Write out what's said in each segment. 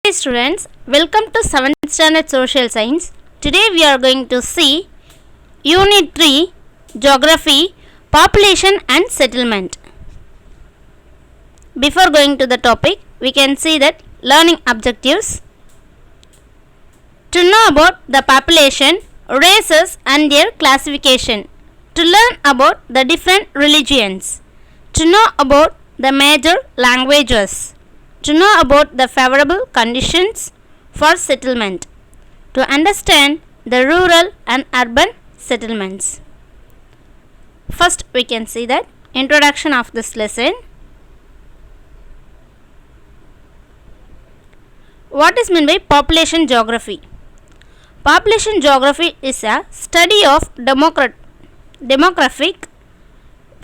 Hi students, welcome to 7th standard social science. Today we are going to see Unit 3 Geography, Population and Settlement. Before going to the topic, we can see that learning objectives. To know about the population, races and their classification. To learn about the different religions. To know about the major languages. To know about the favorable conditions for settlement. To understand the rural and urban settlements. First, we can see that introduction of this lesson. What is meant by population geography? Population geography is a study of demographic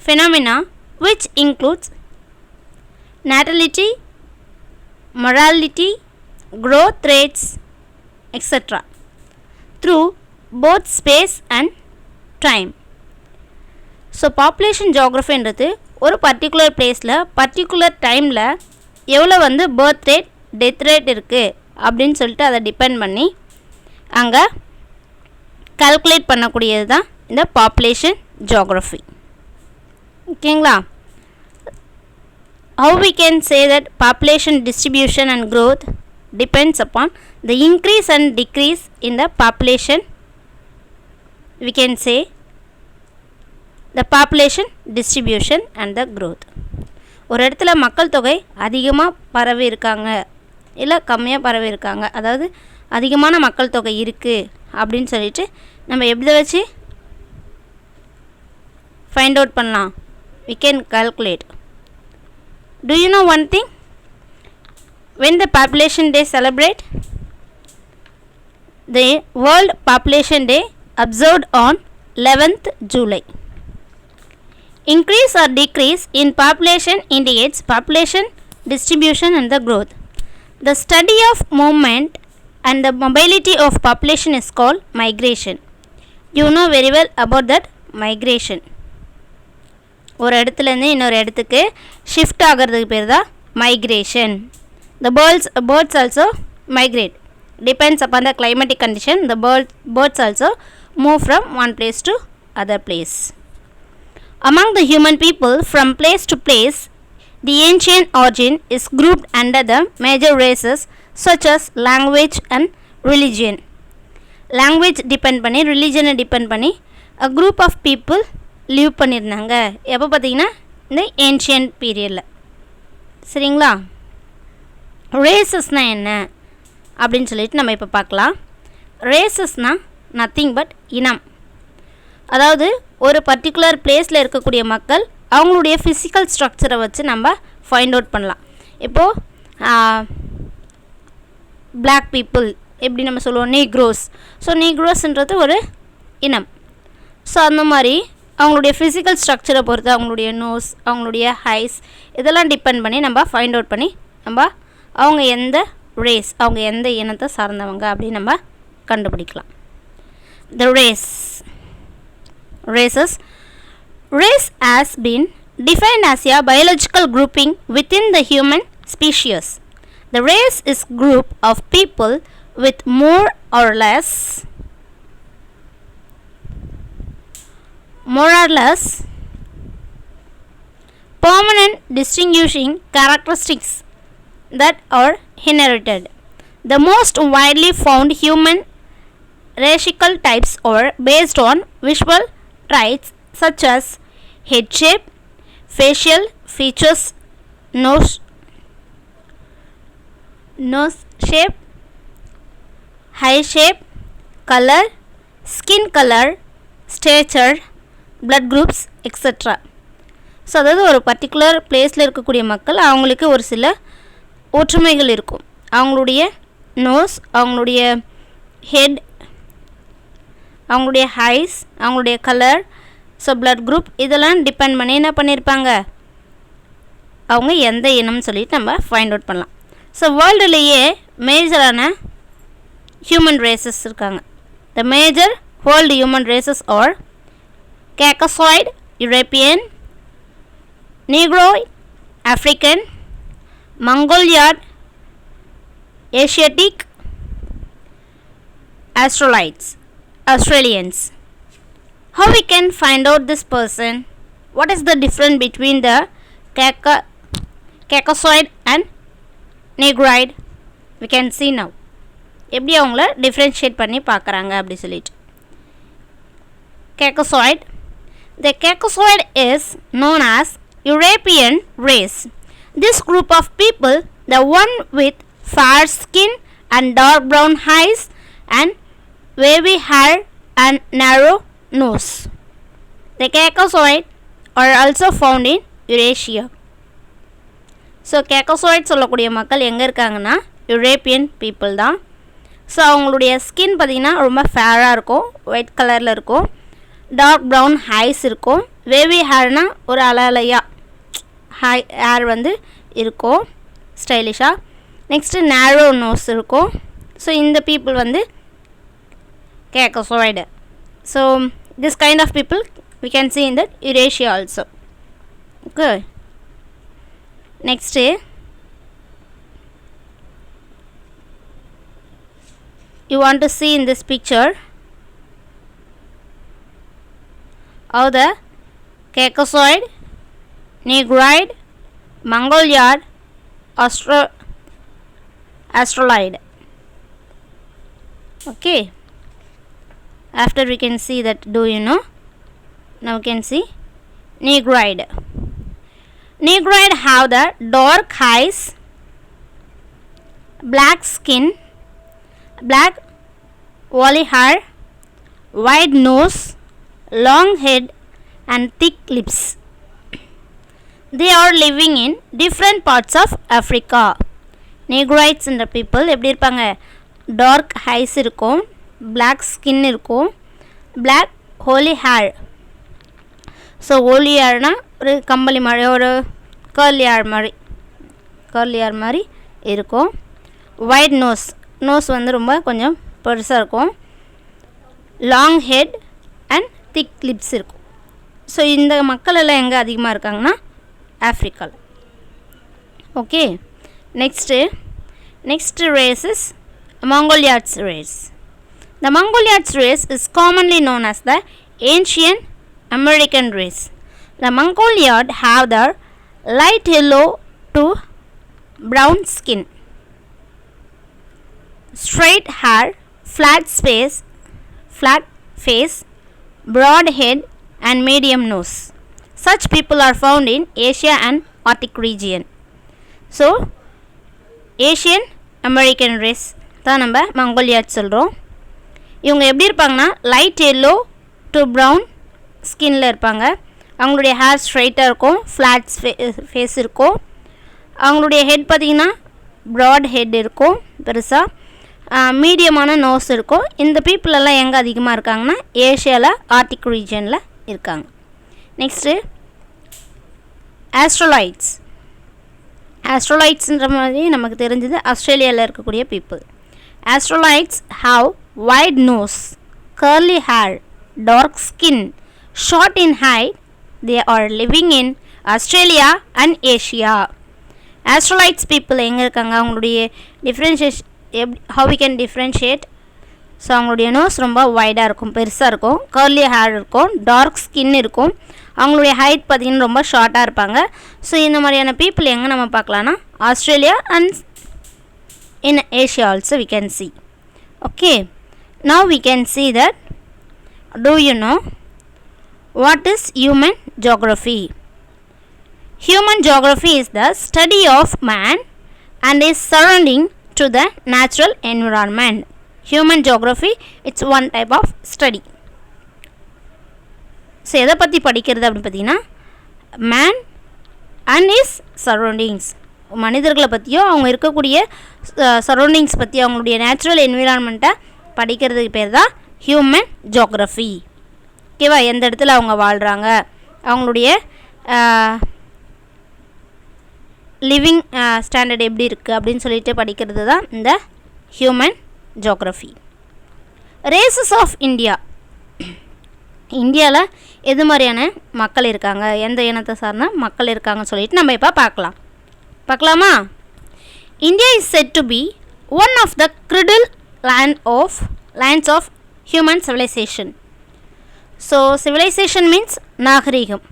phenomena which includes natality, mortality, growth rates, etc. through both space and time. So population ஜியோகிரஃபின்றது ஒரு particular பிளேஸில் particular டைமில் எவ்வளோ birth rate death rate இருக்குது அப்படின்னு சொல்லிட்டு அதை depend பண்ணி அங்கே கால்குலேட் பண்ணக்கூடியது தான் இந்த பாப்புலேஷன் ஜியோகிரஃபி. ஓகேங்களா? How we can say that population distribution and growth depends upon the increase and decrease in the population. We can say the population distribution and the growth. ஒரு இடத்துல மக்கள் தொகை அதிகமாக பரவி இருக்காங்க இல்லை கம்மியாக பரவி இருக்காங்க, அதாவது அதிகமான மக்கள் தொகை இருக்குது அப்படின்னு சொல்லிட்டு நம்ம எப்படி வச்சு ஃபைண்ட் அவுட் பண்ணலாம்? we can calculate. Do you know one thing? When the population day celebrate? The World Population Day observed on 11th July. Increase or decrease in population indicates population distribution and the growth. The study of movement and the mobility of population is called migration. You know very well about that migration. ஒரு இடத்துலேருந்து இன்னொரு இடத்துக்கு shift ஆகிறதுக்கு பேர் தான் migration. The birds also migrate. Depends upon the climatic condition. The birds also move from one place to other place. Among the human people from place to place, the ancient origin is grouped under the major races such as language and religion. Language depend பண்ணி religion depend பண்ணி a group of people leave பண்ணியிருந்தாங்க. எப்போ பார்த்தீங்கன்னா இந்த ancient பீரியடில். சரிங்களா? ரேசஸ்னால் என்ன அப்படின்னு சொல்லிட்டு நம்ம இப்போ பார்க்கலாம். ரேசஸ்னால் நத்திங் பட் இனம். அதாவது ஒரு பர்டிகுலர் பிளேஸில் இருக்கக்கூடிய மக்கள் அவங்களுடைய ஃபிசிக்கல் ஸ்ட்ரக்சரை வச்சு நம்ம ஃபைண்ட் அவுட் பண்ணலாம். இப்போது பிளாக் பீப்புள் எப்படி நம்ம சொல்லுவோம், நீக்ரோஸ். ஸோ நீக்ரோஸ்ன்றது ஒரு இனம். ஸோ அந்த மாதிரி அவங்களுடைய ஃபிசிக்கல் ஸ்ட்ரக்சரை பொறுத்து அவங்களுடைய நோஸ், அவங்களுடைய ஹைஸ் இதெல்லாம் டிபெண்ட் பண்ணி நம்ம ஃபைண்ட் அவுட் பண்ணி நம்ம அவங்க எந்த ரேஸ், அவங்க எந்த இனத்தை சார்ந்தவங்க அப்படின்னு நம்ம கண்டுபிடிக்கலாம். The race has been defined as a biological grouping within the human species. The race is group of people with more or less permanent distinguishing characteristics that are inherited. The most widely found human racial types are based on visual traits such as head shape, facial features, nose shape, eye shape, color, skin color, stature, blood groups, etc. So அதாவது ஒரு particular பிளேஸில் இருக்கக்கூடிய மக்கள் அவங்களுக்கு ஒரு சில ஒற்றுமைகள் இருக்கும். அவங்களுடைய நோஸ், அவங்களுடைய ஹெட், அவங்களுடைய ஹைஸ், அவங்களுடைய கலர், ஸோ பிளட் குரூப் இதெல்லாம் டிபெண்ட் பண்ணி என்ன பண்ணியிருப்பாங்க, அவங்க எந்த இனம்னு சொல்லிட்டு நம்ம ஃபைண்ட் அவுட் பண்ணலாம். ஸோ வேர்ல்டுலேயே மேஜரான ஹியூமன் ரேசஸ் இருக்காங்க. The major world human races are Caucasoid, European, Negroid, African, Mongolian, Asiatic, Australians. How we can find out this person? What is the difference between the Caucasoid and Negroid? We can see now. எப்படி அவங்கள differentiate பண்ணி பார்க்குறாங்க அப்படி சொல்லிட்டு. Caucasoid. The Caucasoid is known as European race. This group of people, the one with fair skin and dark brown eyes and wavy hair and narrow nose. The Caucasoid are also found in Eurasia. So Caucasoid சொல்லக்கூடிய மக்கள் எங்கே இருக்காங்கன்னா European people தான். So அவங்களுடைய skin பார்த்திங்கன்னா ரொம்ப ஃபேராக இருக்கும், ஒயிட் கலரில் இருக்கும், டார்க் ப்ரௌன் ஹைஸ் இருக்கும், வேவி ஹேர்னால் ஒரு அலையாக ஹேர் வந்து இருக்கும் ஸ்டைலிஷாக. நெக்ஸ்ட்டு நேரோ நோஸ் இருக்கும். ஸோ இந்த பீப்புள் வந்து Caucasoid. So this kind of people we can see in that Eurasia also. Okay. Next, you want to see in this picture how the Caucasoid, Negroid, Mongoloid, Australoid. Okay. After we can see that, do you know? Now we can see Negroid. Negroid have the dark eyes, black skin, black woolly hair, wide nose, long head and thick lips. They are living in different parts of Africa. Negroids என்ற people எப்படி இருப்பாங்க? Dark ice இருக்கும், black skin இருக்கும், black woolly hair. So ஓலி ஹேர்னா ஒரு கம்பளி மாதிரி, ஒரு curly hair மாதிரி இருக்கும். ஒயிட் நோஸ் வந்து ரொம்ப கொஞ்சம் பெருசாக இருக்கும். Long head and thick lips இருக்கும். ஸோ இந்த மக்கள் எல்லாம் எங்கே அதிகமாக இருக்காங்கன்னா ஆஃப்ரிக்காவில். Okay. Next race is Mongoliads race. The Mongoliads race is commonly known as the ancient American race. The Mongoliad have the light yellow to brown skin, straight hair, flat face, broad head and medium nose. Such people are found in Asia and Arctic region. So Asian American race தான் நம்ம மங்கோலியாட் சொல்கிறோம். இவங்க எப்படி இருப்பாங்கன்னா light yellow to brown ஸ்கின்னில் இருப்பாங்க. அவங்களுடைய hair ஸ்ட்ரைட்டாக இருக்கும், ஃப்ளாட் ஃபேஸ் இருக்கும். அவங்களுடைய ஹெட் பார்த்திங்கன்னா ப்ராட் ஹெட் இருக்கும், பெருசாக மீடியமான நோஸ் இருக்கும். இந்த பீப்புளெல்லாம் எங்கே அதிகமாக இருக்காங்கன்னா ஏஷியாவில் ஆர்டிக் ரீஜனில் இருக்காங்க. நெக்ஸ்ட்டு ஆஸ்ட்ரோலாய்ட்ஸ்ன்ற மாதிரி நமக்கு தெரிஞ்சது ஆஸ்திரேலியாவில் இருக்கக்கூடிய people. Australoids have wide nose, curly hair, dark skin, short in height. They are living in Australia and Asia. Australites people எங்கே இருக்காங்க? அவங்களுடைய differentiation how we can differentiate? So அவங்களுடைய நோஸ் ரொம்ப வைடாக இருக்கும், பெருசாக இருக்கும், கர்லி ஹேர் இருக்கும், டார்க் ஸ்கின் இருக்கும். அவங்களுடைய ஹைட் பார்த்திங்கன்னா ரொம்ப ஷார்ட்டாக இருப்பாங்க. ஸோ இந்த மாதிரியான பீப்புள் எங்கே நம்ம பார்க்கலான்னா Australia and in Asia also we can see. Okay. Now we can see that, do you know what is human geography? Human geography is the study of man and his surrounding to the natural environment. Human geography, it's one type of study. So எதை பற்றி படிக்கிறது அப்படின்னு பார்த்தீங்கன்னா man and his surroundings, மனிதர்களை பற்றியோ அவங்க இருக்கக்கூடிய surroundings பற்றி அவங்களுடைய நேச்சுரல் என்விரான்மெண்ட்டை படிக்கிறதுக்கு பேர் தான் ஹியூமன் ஜியோக்ரஃபி. ஓகேவா? எந்த இடத்துல அவங்க வாழ்கிறாங்க, அவங்களுடைய லிவிங் ஸ்டாண்டர்ட் எப்படி இருக்குது அப்படின்னு சொல்லிட்டு படிக்கிறது தான் இந்த human geography. Races of India. இந்தியாவில் எது மாதிரியான மக்கள் இருக்காங்க, எந்த இனத்தை சார்ந்த மக்கள் இருக்காங்கன்னு சொல்லிட்டு நம்ம இப்போ பார்க்கலாமா? India is set to be one of the cradle lands of human civilization. So civilization means nagarigam.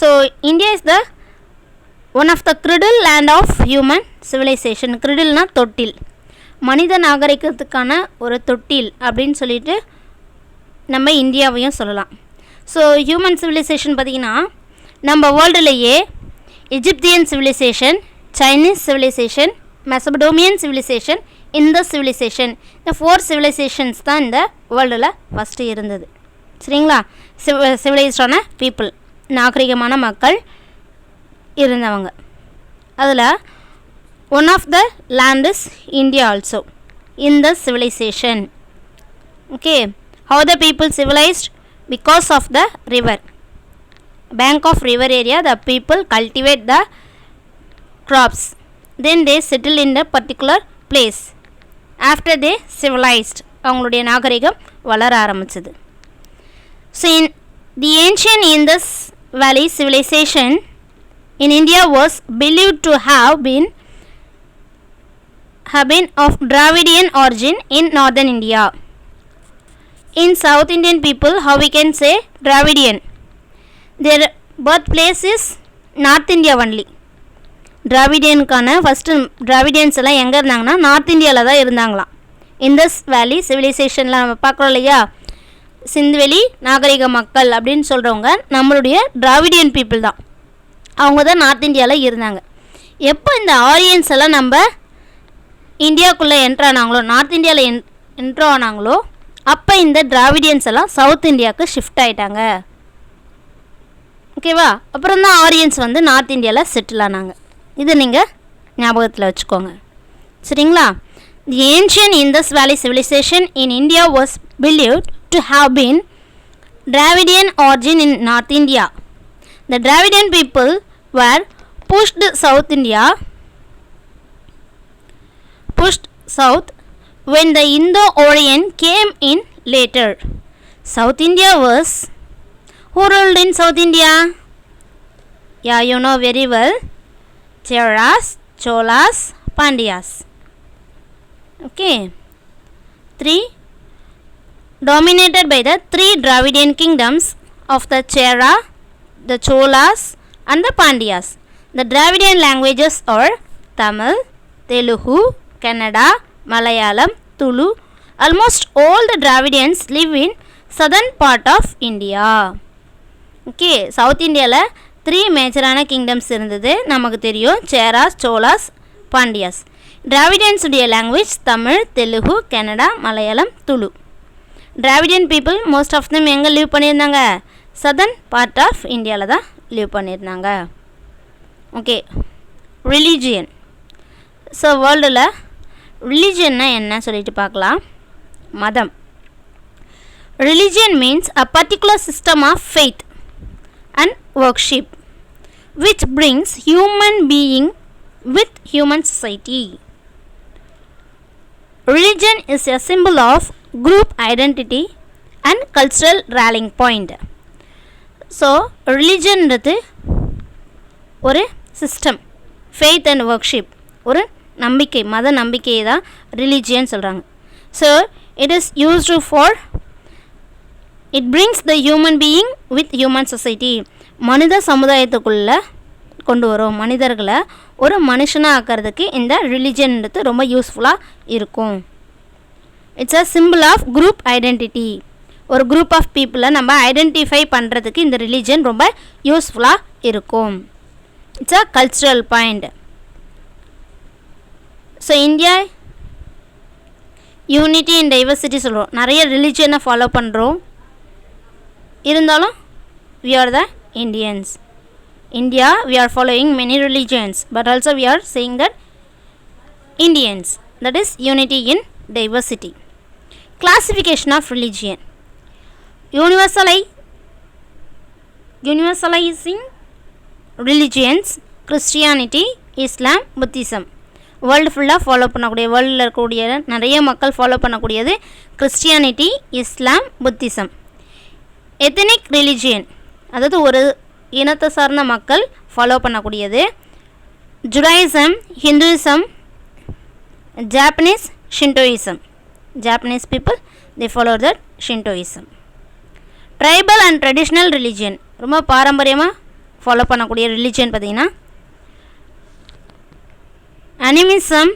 So India is the one of the cradle land of human civilization. Cradle na தொட்டில், மனித நாகரிகத்துக்கான ஒரு தொட்டில் அப்படின்னு சொல்லிட்டு நம்ம இந்தியாவையும் சொல்லலாம். So human civilisation பார்த்திங்கன்னா நம்ம வேர்ல்டுலேயே Egyptian civilisation, Chinese civilisation, Mesopotamian civilisation, Indus civilisation, இந்த 4 சிவிலைசேஷன்ஸ் தான் இந்த வேர்ல்டில் ஃபஸ்ட்டு இருந்தது. சரிங்களா? சிவிலைஸ்டான பீப்புள், நாகரிகமான மக்கள் இருந்தவங்க. அதில் one of the land is India also in the civilisation. Okay, how the people civilized? Because of the river, bank of river area, the people cultivate the crops, then they settle in a particular place. After they civilized, அவங்களுடைய நாகரிகம் வளர ஆரம்பிச்சது. So in the ancient Indus Valley civilization in India was believed to have been of Dravidian origin in northern India. In South Indian people, how we can say Dravidian? Their birthplace is North India only. Dravidian-க்கான first Dravidians எல்லாம் எங்கே இருந்தாங்கன்னா north இந்தியாவில் தான் இருந்தாங்களாம். Indus வேலி சிவிலைசேஷனில் நம்ம பார்க்குறோம் இல்லையா, சிந்துவெளி நாகரிக மக்கள் அப்படின்னு சொல்கிறவங்க நம்மளுடைய டிராவிடியன் பீப்புள் தான். அவங்க தான் நார்த் இந்தியாவில் இருந்தாங்க. எப்போ இந்த ஆரியன்ஸ் எல்லாம் நம்ம இந்தியாவுக்குள்ளே என்ட்ரு ஆனாங்களோ, நார்த் இந்தியாவில் என்ட்ரு ஆனாங்களோ, அப்போ இந்த டிராவிடியன்ஸ் எல்லாம் சவுத் இந்தியாவுக்கு ஷிஃப்ட் ஆகிட்டாங்க. ஓகேவா? அப்புறம் தான் ஆரியன்ஸ் வந்து நார்த் இந்தியாவில் செட்டில் ஆனாங்க. இது நீங்கள் ஞாபகத்தில் வச்சுக்கோங்க. சரிங்களா? The ancient Indus valley civilisation in India was believed to have been Dravidian origin in North India. The Dravidian people were pushed south when the Indo-Aryan came in later. South India was, who ruled in South India? Yeah, you know very well. Cheras, Cholas, Pandyas. Okay. Dominated by the 3 Dravidian kingdoms of the Chera, the Cholas and the Pandyas. The Dravidian languages are Tamil, Telugu, Kannada, Malayalam, Tulu. Almost all the Dravidians live in southern part of India. Okay, South India la 3 மேஜரான kingdoms இருந்தது, நமக்கு தெரியும். Cheras, Cholas, Pandyas. Dravidians உடைய language Tamil, Telugu, Kannada, Malayalam, Tulu. Dravidian people most of them எங்கே live பண்ணியிருந்தாங்க? Southern part of இந்தியாவில் தான் live பண்ணியிருந்தாங்க. Okay, religion. ஸோ வேர்ல்டில் ரிலீஜியன்னா என்ன சொல்லிட்டு பார்க்கலாம். மதம். Religion means a particular system of faith and worship which brings human being with human society. Religion is a symbol of group identity and cultural rallying point. So religion ன்றது ஒரு system, faith and worship ஒரு நம்பிக்கை, மத நம்பிக்கையை தான் religion சொல்கிறாங்க. So it is used for, it brings the human being with human society. மனித சமுதாயத்துக்குள்ளே கொண்டு வரும், மனிதர்களை ஒரு மனுஷனாக ஆக்கிறதுக்கு இந்த ரிலிஜன்ன்றது ரொம்ப யூஸ்ஃபுல்லாக இருக்கும். It's a simple of group identity. ஒரு குரூப் ஆஃப் பீப்புளை நம்ம ஐடென்டிஃபை பண்ணுறதுக்கு இந்த ரிலிஜன் ரொம்ப யூஸ்ஃபுல்லாக இருக்கும். It's a cultural point. So India unity and diversity சொல்கிறோம், நிறைய ரிலிஜனை ஃபாலோ பண்ணுறோம், இருந்தாலும் we are the Indians. India, we are following many religions, but also we are saying that Indians, that is unity in diversity. Classification of religion. Universalizing religions, Christianity, Islam, Buddhism. World ஃபுல்லாக follow பண்ணக்கூடிய, வேர்ல்டில் இருக்கக்கூடிய நிறைய மக்கள் follow பண்ணக்கூடியது Christianity, இஸ்லாம், Buddhism. Ethnic religion, அதாவது ஒரு இனத்தை சார்ந்த மக்கள் ஃபாலோ பண்ணக்கூடியது. Judaism, Hinduism, Japanese Shintoism. Japanese people, they follow that Shintoism. Tribal and traditional religion. ரொம்ப பாரம்பரியமாக ஃபாலோ பண்ணக்கூடிய ரிலிஜியன் பார்த்திங்கன்னா animism,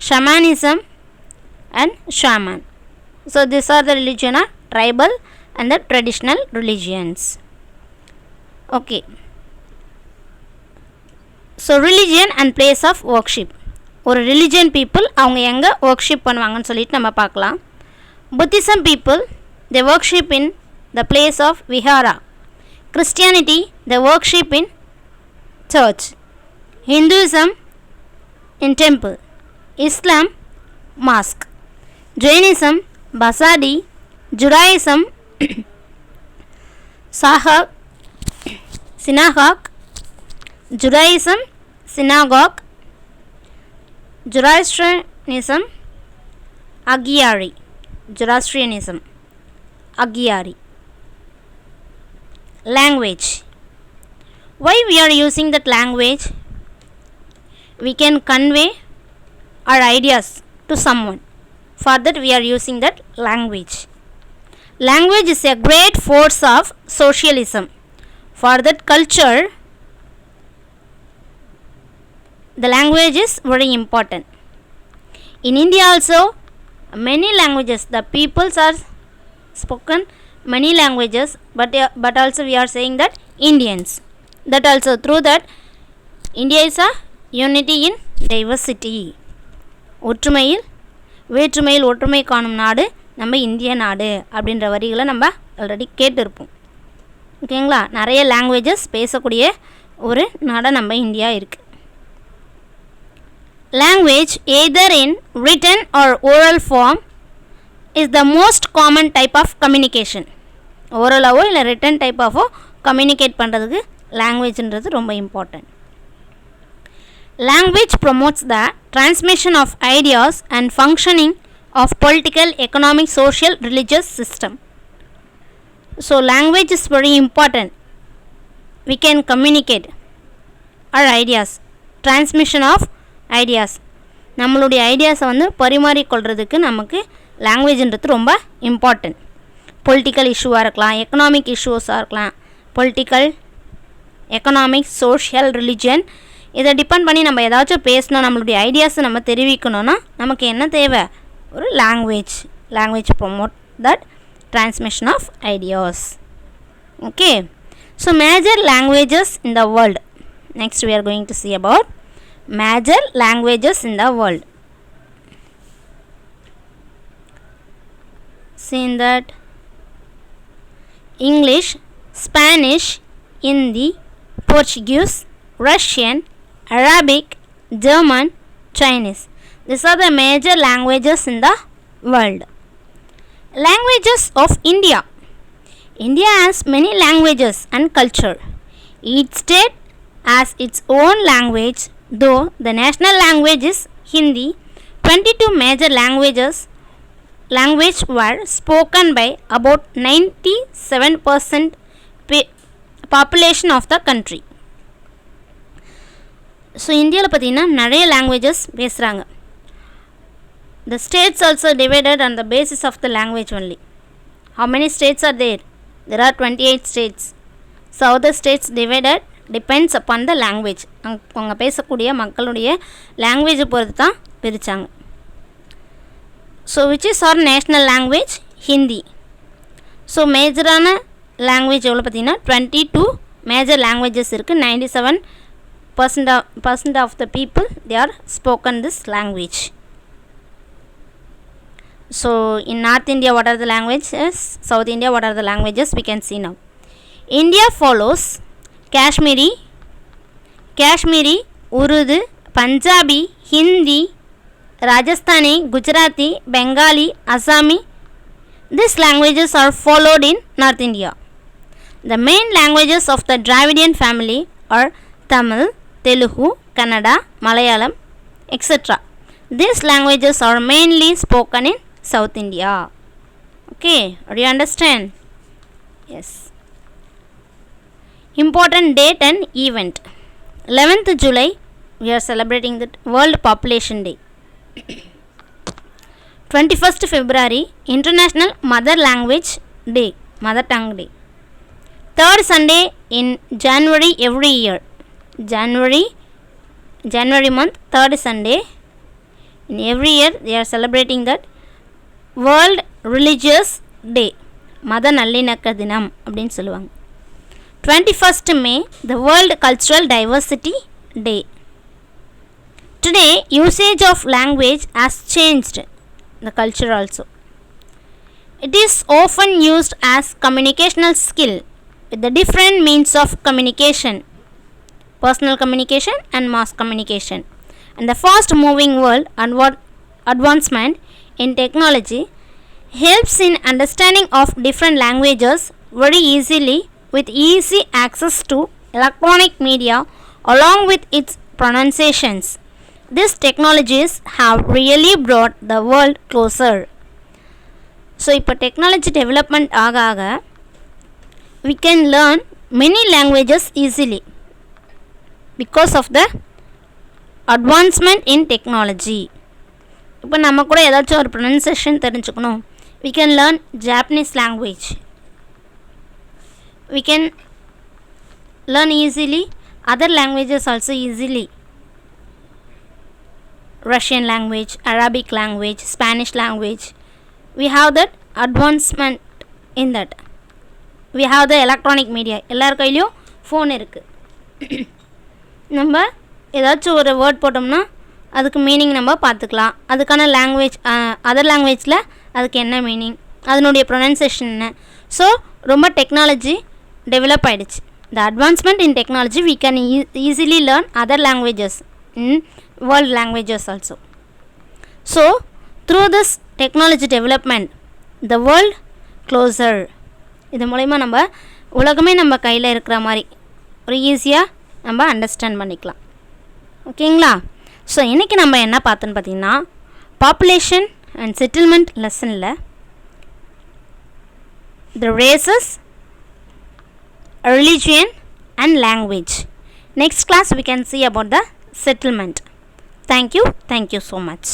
shamanism and shaman. So these are the religion of tribal and the traditional religions. Okay. So religion and place of worship. ஒரு religion people அவங்க எங்கே worship பண்ணுவாங்கன்னு சொல்லிட்டு நம்ம பார்க்கலாம். Buddhism people, they worship in the place of vihara. Christianity, they worship in church. Hinduism, in temple. Islam, mosque. Jainism, basadi. Judaism, synagogue. Judaism, synagogue. Zoroastrianism, agiari. Zoroastrianism, agiari. Language. Why we are using that language? We can convey our ideas to someone. For that we are using that language. Language is a great force of socialism. For that culture, the language is very important. In India also, many languages, the peoples are spoken many languages, but also we are saying that Indians. That also through that India is a unity in diversity. ஒற்றுமையில் வேற்றுமையில் ஒற்றுமை காணும் நாடு நம்ம இந்திய நாடு அப்படின்ற வரிகளை நம்ம ஆல்ரெடி கேட்டிருப்போம். ஓகேங்களா? நிறைய லாங்குவேஜஸ் பேசக்கூடிய ஒரு நாடாக நம்ம இந்தியா இருக்குது. Language, either in written or oral form, is the most common type of communication. ஓரலாவோ இல்லை ரிட்டன் டைப் ஆஃபோ கம்யூனிகேட் பண்ணுறதுக்கு லாங்குவேஜ்ன்றது ரொம்ப important. Language promotes the transmission of ideas and functioning of political, economic, social, religious system. So language is very important. We can communicate our ideas. Transmission of ideas. நம்மளுடைய ஐடியாஸை வந்து பரிமாறிக்கொள்கிறதுக்கு நமக்கு லாங்குவேஜ்ன்றது ரொம்ப important. Political இஷ்யூவாக இருக்கலாம், economic இஷ்யூஸாக இருக்கலாம், political, economic, social, religion, இதை depend பண்ணி நம்ம ஏதாச்சும் பேசணும், நம்மளுடைய ஐடியாஸை நம்ம தெரிவிக்கணும்னா நமக்கு என்ன தேவை? ஒரு language. Language promote that transmission of ideas. Okay, so major languages in the world. Next we are going to see about major languages in the world. See in that English, Spanish, Hindi, Portuguese, Russian, Arabic, German, Chinese. These are the major languages in the world. Languages of India. India has many languages and culture. Each state has its own language, though the national language is Hindi. 22 major language were spoken by about 97% population of the country. So India பார்த்தீங்கன்னா நிறைய languages பேசுகிறாங்க. The states also divided on the basis of the language only. How many states are there? There are 28 states. So other states divided depends upon the language. அவங்க பேசக்கூடிய மக்களுடைய லாங்குவேஜை பொறுத்து தான் பிரித்தாங்க. So which is our national language? Hindi. So மேஜரான language எவ்வளோ பார்த்தீங்கன்னா 22 மேஜர் லாங்குவேஜஸ் இருக்குது. 97% of the people they are spoken this language. So in North India what are the languages? South India what are the languages? We can see now. India follows Kashmiri, Urdu, Punjabi, Hindi, Rajasthani, Gujarati, Bengali, Assami. These languages are followed in North India. The main languages of the Dravidian family are Tamil, Telugu, Kannada, Malayalam, etc. These languages are mainly spoken in South India. Okay, do you understand? Yes. Important date and event. 11th July we are celebrating the World Population Day. 21st February International Mother Language Day, Mother Tongue Day. Third Sunday in January every year. January month, third Sunday in every year they are celebrating that World Religious Day, மத நல்லிணக்க தினம் அப்படின்னு சொல்லுவாங்க. 21st May the World Cultural Diversity Day. Today usage of language has changed the culture also. It is often used as communicational skill with the different means of communication, personal communication and mass communication. And the fast moving world advancement in technology helps in understanding of different languages very easily with easy access to electronic media along with its pronunciations. These technologies have really brought the world closer. So இப்போ technology development ஆக ஆக we can learn many languages easily because of the advancement in technology. இப்போ நம்ம கூட ஏதாச்சும் ஒரு pronunciation தெரிஞ்சுக்கணும், we can learn Japanese language. We can learn easily other languages also easily. Russian language, Arabic language, Spanish language. We have that advancement in that. We have the electronic media. எல்லார் கையிலையும் phone இருக்குது. நம்ம ஏதாச்சும் ஒரு word போட்டோம்னா அதுக்கு meaning நம்ம பார்த்துக்கலாம். அதுக்கான லாங்குவேஜ் அதர் லாங்குவேஜில் அதுக்கு என்ன மீனிங், அதனுடைய ப்ரொனன்சியேஷன் என்ன. ஸோ ரொம்ப டெக்னாலஜி டெவலப் ஆகிடுச்சு. The advancement in technology we can easily learn other languages in world languages also. So through this technology development the world closer. இது மூலமா நம்ம உலகமே நம்ம கையில் இருக்கிற மாதிரி ஒரு ஈஸியாக நம்ம அண்டர்ஸ்டாண்ட் பண்ணிக்கலாம். ஓகேங்களா? ஸோ இன்றைக்கி நம்ம என்ன பார்த்தோன்னு பார்த்தீங்கன்னா பாப்புலேஷன் அண்ட் செட்டில்மெண்ட் லெசனில் the races, religion and language. Next class we can see about the settlement. Thank you so much.